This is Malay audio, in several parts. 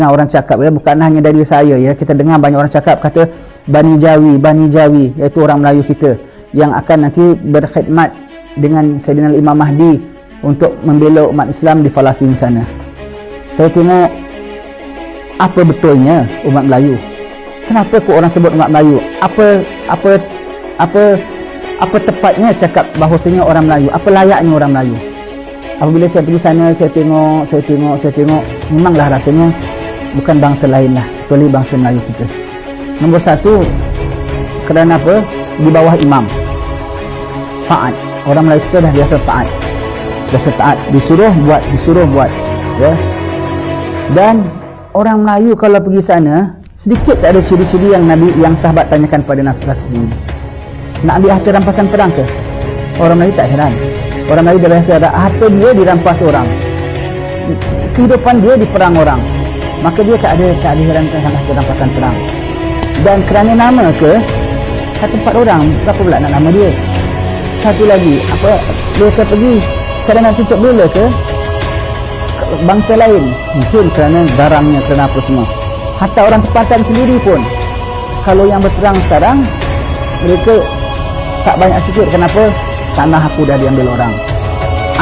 Orang cakap ya, bukan hanya dari saya ya, kita dengar banyak orang cakap kata Bani Jawi, iaitu orang Melayu kita yang akan nanti berkhidmat dengan Sayyidina Imam Mahdi untuk membela umat Islam di Palestin sana. Saya tengok apa betulnya umat Melayu. Kenapa kok orang sebut umat Melayu? Apa tepatnya cakap bahawasanya orang Melayu? Apa layaknya orang Melayu? Apabila saya pergi sana, saya tengok, memanglah rasanya bukan bangsa lain lah, kecuali bangsa Melayu kita. Nombor satu, kerana apa? Di bawah imam, taat. Orang Melayu kita dah biasa taat, disuruh buat ya. Dan orang Melayu kalau pergi sana, sedikit tak ada ciri-ciri yang Nabi, yang sahabat tanyakan pada Nabi sendiri. Nak ambil harta rampasan perang ke? Orang Melayu tak heran. Orang Melayu dah biasa, harta dia dirampas orang, kehidupan dia diperang orang, maka dia tak ada heran tentang harta rampasan perang. Dan kerana nama ke, satu 4 orang, berapa pula nak nama dia? Satu lagi, apa, mereka pergi kerana tutup bela ke bangsa lain, mungkin kerana garangnya, kerana apa semua. Hatta orang tempatan sendiri pun, kalau yang berperang sekarang, mereka tak banyak sikit. Kenapa? Tanah aku dah diambil orang,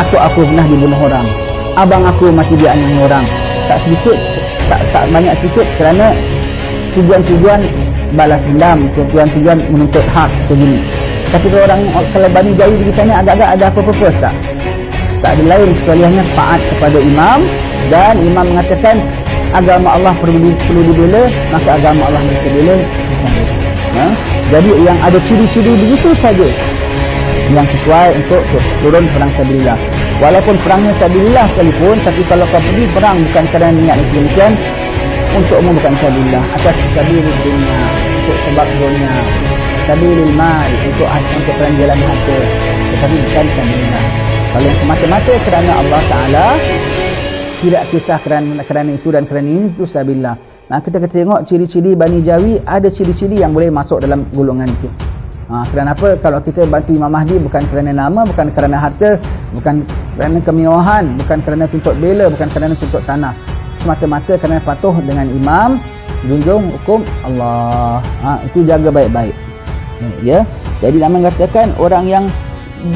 atau aku pernah dibunuh orang, abang aku mati dianiaya orang. Tak sedikit, tak banyak sikit, kerana tujuan balas dendam, tujuan menuntut hak begini. Tapi kalau Bani Jawi pergi sana, agak-agak ada apa purpose tak? Tak ada lain kecuali hanya taat kepada imam, dan imam mengatakan agama Allah perlu dibela, maka agama Allah mereka bela macam tu. Jadi yang ada ciri-ciri begitu saja yang sesuai untuk turun perang sabilillah. Walaupun perangnya sabilillah sekalipun, tapi kalau kau pergi perang bukan kerana niat yang sedemikian, untuk umum bukan sabilillah, atas sabilil dunia, untuk sebab dunia, sabilil mal, untuk perang jalan harta, tetapi bukan sabilillah. Kalau yang semata-mata kerana Allah Ta'ala, tidak kisah kerana itu dan kerana ini, itu sabilillah. Nah, kita tengok ciri-ciri Bani Jawi, ada ciri-ciri yang boleh masuk dalam golongan itu. Kerana apa? Kalau kita bantu Imam Mahdi bukan kerana nama, bukan kerana harta, bukan kerana kemewahan, bukan kerana tuntut bela, bukan kerana tuntut tanah, semata-mata kerana patuh dengan imam, junjung hukum Allah. Itu jaga baik-baik ya. Jadi nama mengatakan orang yang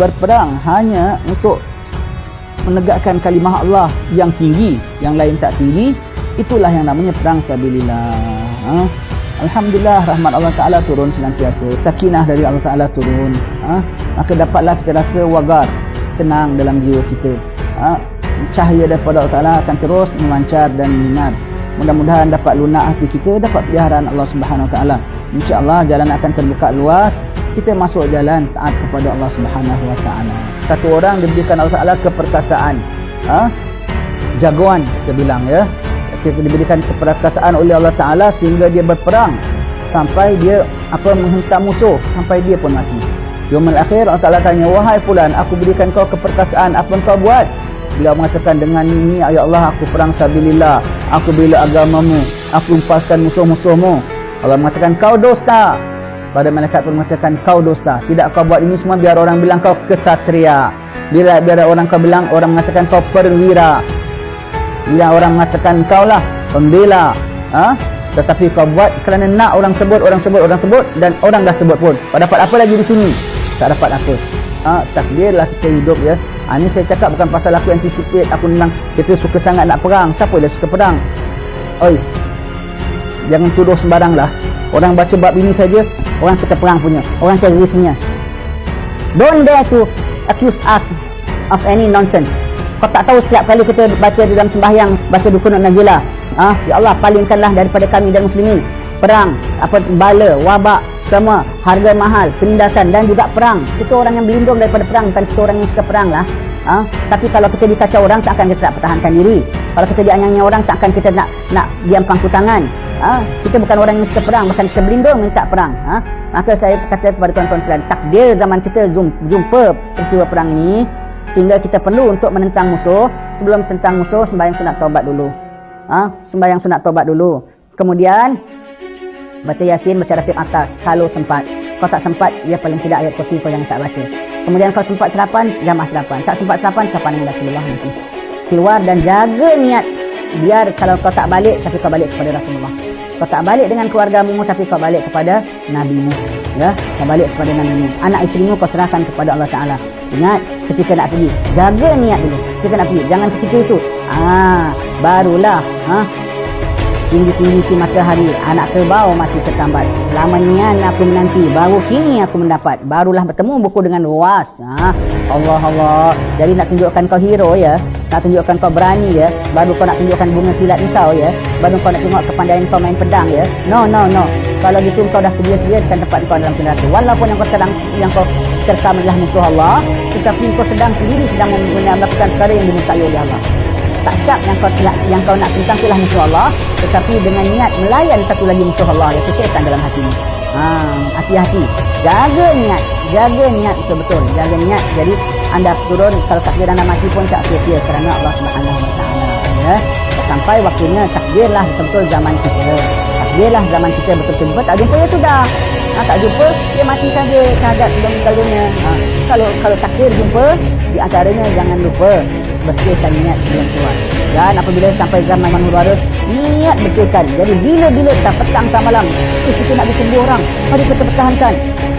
berperang hanya untuk menegakkan kalimah Allah yang tinggi, yang lain tak tinggi, itulah yang namanya perang sabilillah. Alhamdulillah, rahmat Allah Ta'ala turun senantiasa, sakinah dari Allah Ta'ala turun, maka dapatlah kita rasa wagar, tenang dalam jiwa kita. Cahaya daripada Allah Ta'ala akan terus memancar dan menyinar. Mudah-mudahan dapat lunak hati kita, dapat peliharaan Allah Subhanahu Wa Ta'ala. InsyaAllah jalan akan terbuka luas, kita masuk jalan taat kepada Allah Subhanahu Wa Ta'ala. Satu orang diberikan Allah Ta'ala keperkasaan, jagoan kita bilang ya, diberikan keperkasaan oleh Allah Ta'ala sehingga dia berperang sampai dia menghentam musuh sampai dia pun mati. Yaumul akhir Allah Ta'ala tanya, wahai fulan, aku berikan kau keperkasaan, apa kau buat? Beliau mengatakan, dengan ini ya Allah, aku perang sabilillah, aku bela agamamu, aku empaskan musuh-musuhmu. Allah mengatakan, kau dusta. Pada malaikat pun mengatakan, kau dusta, tidak kau buat ini semua biar orang bilang kau kesatria, biar orang kau bilang, orang mengatakan kau perwira, bila orang mengatakan kau lah pembela, tetapi kau buat kerana nak orang sebut, dan orang dah sebut pun. Kau dapat apa lagi di sini? Tak dapat apa. Takdirlah kita hidup ya. Ini saya cakap bukan pasal aku anticipate, aku memang kita suka sangat nak perang. Siapa yang suka perang? Oi, jangan tuduh sembarang lah. Orang baca bab ini saja, orang suka perang punya, orang teroris punya. Don't dare to accuse us of any nonsense. Kau tak tahu setiap kali kita baca dalam sembahyang, baca Dukunut Nazilah, ya Allah, palingkanlah daripada kami dan muslimin perang, bala, wabak, semua, harga mahal, penindasan dan juga perang. Kita orang yang berlindung daripada perang, bukan kita orang yang suka perang lah. Tapi kalau kita dikacau orang, takkan kita tak pertahankan diri. Kalau kita dianyai orang, takkan kita nak diam pangku tangan. Kita bukan orang yang suka perang, bahkan kita berlindung minta perang. Maka saya kata kepada tuan-tuan sekalian, takdir zaman kita jumpa peristiwa perang ini, sehingga kita perlu untuk menentang musuh. Sebelum tentang musuh, sembahyang sunat taubat dulu. Sembahyang sunat taubat dulu. Kemudian baca Yasin, baca Ratib atas kalau sempat. Kalau tak sempat, ya paling tidak ayat kursi kau jangan tak baca. Kemudian kalau sempat sarapan, jamaah sarapan. Tak sempat sarapan, sarapan dengan Rasulullah nanti. Keluar dan jaga niat biar kalau kau tak balik, tapi kau balik kepada Rasulullah. Kau tak balik dengan keluargamu, tapi kau balik kepada nabimu. Ya, kau balik kepada nabimu. Anak isterimu kau serahkan kepada Allah Taala. Ingat, ketika nak pergi, jaga niat dulu. Ketika nak pergi, jangan ketika itu. Barulah tinggi-tinggi si matahari, anak kerbau mati tertambat. Lama nian aku menanti, baru kini aku mendapat. Barulah bertemu buku dengan luas. Allah. Jadi nak tunjukkan kau hero ya, nak tunjukkan kau berani ya, baru kau nak tunjukkan bunga silat engkau ya, baru kau nak tengok kepandaian kau main pedang ya. No. Kalau gitu kau dah sedia kan tempat kau dalam neraka. Walaupun yang kau terkam adalah musuh Allah, tetapi kau sedang melakukan perkara yang dimurkai oleh Allah. Tak syak yang kau nak tentang itulah musuh Allah, tetapi dengan niat melayan satu lagi musuh Allah, iaitu syaitan dalam hatimu. Hati-hati, jaga niat betul-betul, jaga niat. Jadi anda turun, kalau takdir anda mati pun tak sia-sia kerana Allah Subhanahu Wa Taala. Ya, sampai waktunya takdirlah betul-betul zaman kita. Takdirlah zaman kita betul-betul jumpa, tak jumpa ya sudah. Tak jumpa, dia mati saja, syahadat sebelum meninggal dunia. Kalau takdir jumpa, di antaranya jangan lupa bersihkan niat sebelum keluar. Dan apabila sampai zaman Manurwarus, niat bersihkan. Jadi bila-bila tak petang tak malam, kita nak disembuh orang, mari kita pertahankan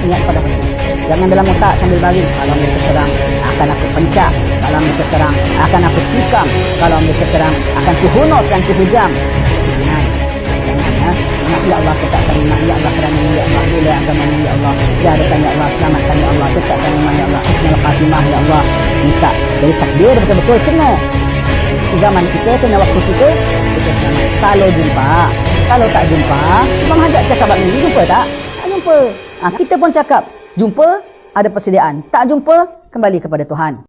niat pada hati. Jangan dalam otak sambil baring, kalau mereka serang akan aku pencak, kalau mereka serang akan aku tikam, kalau mereka serang akan kuhunus dan kuhujam. Ya Allah, tetapkan iman ya Allah, kerana ya Allah, bila agama ya Allah, jadikan ya Allah, selamatkan ya Allah, tetapkan iman ya Allah, husnul khatimah ya Allah. Minta dari takdir betul-betul kena zaman kita, kena waktu kita selamat. Kalau tak jumpa, Imam Haddad cakap begini, jumpa tak jumpa. Kita pun cakap jumpa, ada persediaan. Tak jumpa, kembali kepada Tuhan.